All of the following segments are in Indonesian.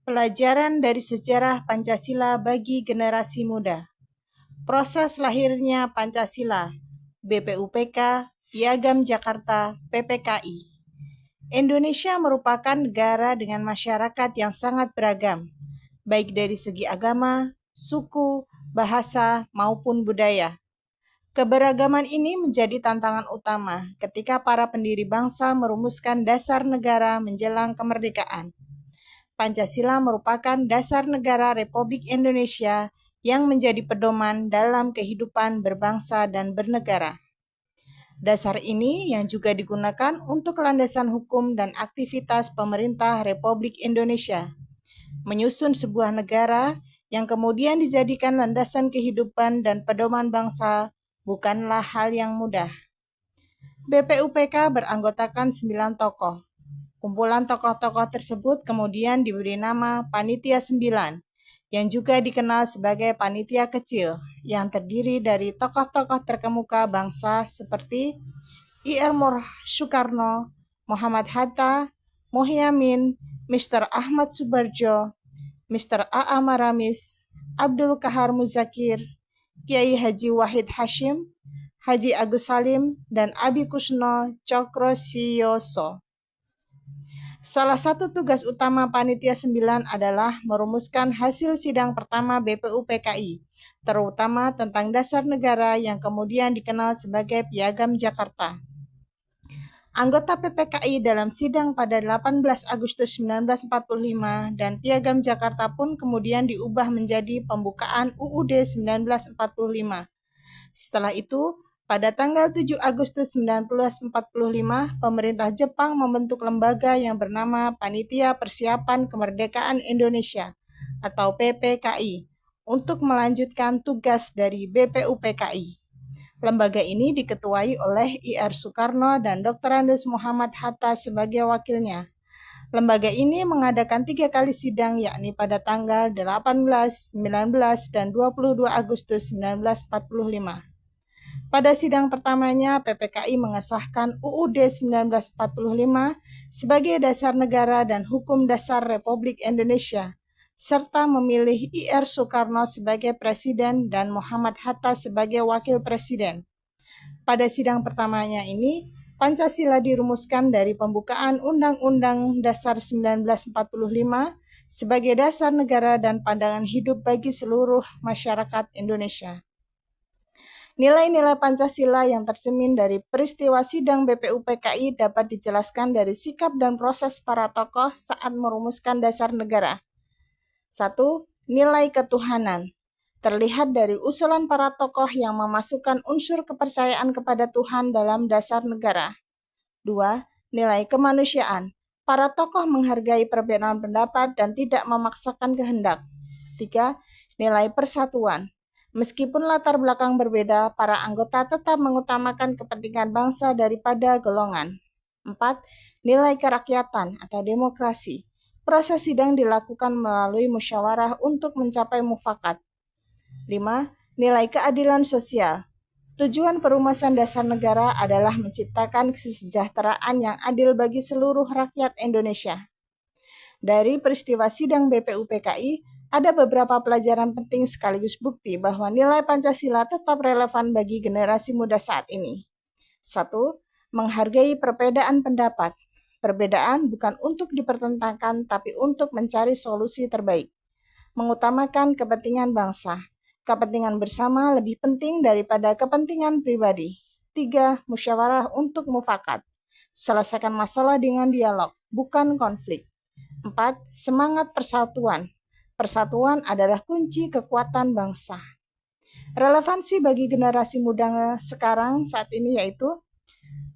Pelajaran dari sejarah Pancasila bagi generasi muda. Proses lahirnya Pancasila, BPUPK, Piagam Jakarta, PPKI. Indonesia merupakan negara dengan masyarakat yang sangat beragam, baik dari segi agama, suku, bahasa, maupun budaya. Keberagaman ini menjadi tantangan utama ketika para pendiri bangsa merumuskan dasar negara menjelang kemerdekaan. Pancasila merupakan dasar negara Republik Indonesia yang menjadi pedoman dalam kehidupan berbangsa dan bernegara. Dasar ini yang juga digunakan untuk landasan hukum dan aktivitas pemerintah Republik Indonesia. Menyusun sebuah negara yang kemudian dijadikan landasan kehidupan dan pedoman bangsa bukanlah hal yang mudah. BPUPK beranggotakan 9 tokoh. Kumpulan tokoh-tokoh tersebut kemudian diberi nama Panitia 9, yang juga dikenal sebagai Panitia Kecil, yang terdiri dari tokoh-tokoh terkemuka bangsa seperti Ir. Soekarno, Muhammad Hatta, Muhyiddin, Mr. Ahmad Subarjo, Mr. A.A. Maramis, Abdul Kahar Muzakir, Kiai Haji Wahid Hashim, Haji Agus Salim, dan Abi Kusno Cokrosiyoso. Salah satu tugas utama Panitia 9 adalah merumuskan hasil sidang pertama BPUPKI, terutama tentang dasar negara yang kemudian dikenal sebagai Piagam Jakarta. Anggota PPKI dalam sidang pada 18 Agustus 1945 dan Piagam Jakarta pun kemudian diubah menjadi pembukaan UUD 1945. Setelah itu, pada tanggal 7 Agustus 1945, pemerintah Jepang membentuk lembaga yang bernama Panitia Persiapan Kemerdekaan Indonesia atau PPKI untuk melanjutkan tugas dari BPUPKI. Lembaga ini diketuai oleh Ir. Soekarno dan Dr. Andes Muhammad Hatta sebagai wakilnya. Lembaga ini mengadakan 3 kali sidang, yakni pada tanggal 18, 19, dan 22 Agustus 1945. Pada sidang pertamanya, PPKI mengesahkan UUD 1945 sebagai dasar negara dan hukum dasar Republik Indonesia, serta memilih Ir. Soekarno sebagai presiden dan Muhammad Hatta sebagai wakil presiden. Pada sidang pertamanya ini, Pancasila dirumuskan dari pembukaan Undang-Undang Dasar 1945 sebagai dasar negara dan pandangan hidup bagi seluruh masyarakat Indonesia. Nilai-nilai Pancasila yang tercermin dari peristiwa sidang BPUPKI dapat dijelaskan dari sikap dan proses para tokoh saat merumuskan dasar negara. 1. Nilai ketuhanan. Terlihat dari usulan para tokoh yang memasukkan unsur kepercayaan kepada Tuhan dalam dasar negara. 2. Nilai kemanusiaan. Para tokoh menghargai perbedaan pendapat dan tidak memaksakan kehendak. 3. Nilai persatuan. Meskipun latar belakang berbeda, para anggota tetap mengutamakan kepentingan bangsa daripada golongan. 4. Nilai kerakyatan atau demokrasi. Proses sidang dilakukan melalui musyawarah untuk mencapai mufakat. 5. Nilai keadilan sosial. Tujuan perumusan dasar negara adalah menciptakan kesejahteraan yang adil bagi seluruh rakyat Indonesia. Dari peristiwa sidang BPUPKI, ada beberapa pelajaran penting sekaligus bukti bahwa nilai Pancasila tetap relevan bagi generasi muda saat ini. 1. Menghargai perbedaan pendapat. Perbedaan bukan untuk dipertentangkan, tapi untuk mencari solusi terbaik. Mengutamakan kepentingan bangsa. Kepentingan bersama lebih penting daripada kepentingan pribadi. 3. Musyawarah untuk mufakat. Selesaikan masalah dengan dialog, bukan konflik. 4. Semangat persatuan. Persatuan adalah kunci kekuatan bangsa. Relevansi bagi generasi muda sekarang saat ini yaitu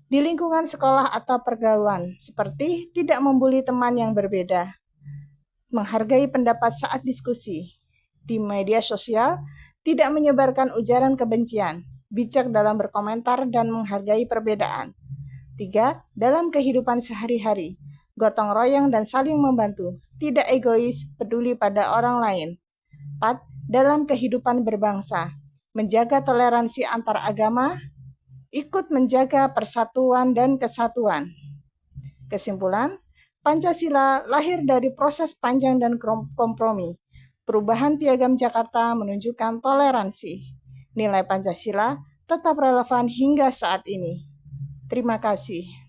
di lingkungan sekolah atau pergaulan, seperti tidak membuli teman yang berbeda, menghargai pendapat saat diskusi, di media sosial, tidak menyebarkan ujaran kebencian, bijak dalam berkomentar dan menghargai perbedaan. 3. Dalam kehidupan sehari-hari, gotong royong dan saling membantu, tidak egois, peduli pada orang lain. 4. Dalam kehidupan berbangsa, menjaga toleransi antar agama, ikut menjaga persatuan dan kesatuan. Kesimpulan, Pancasila lahir dari proses panjang dan kompromi. Perubahan Piagam Jakarta menunjukkan toleransi. Nilai Pancasila tetap relevan hingga saat ini. Terima kasih.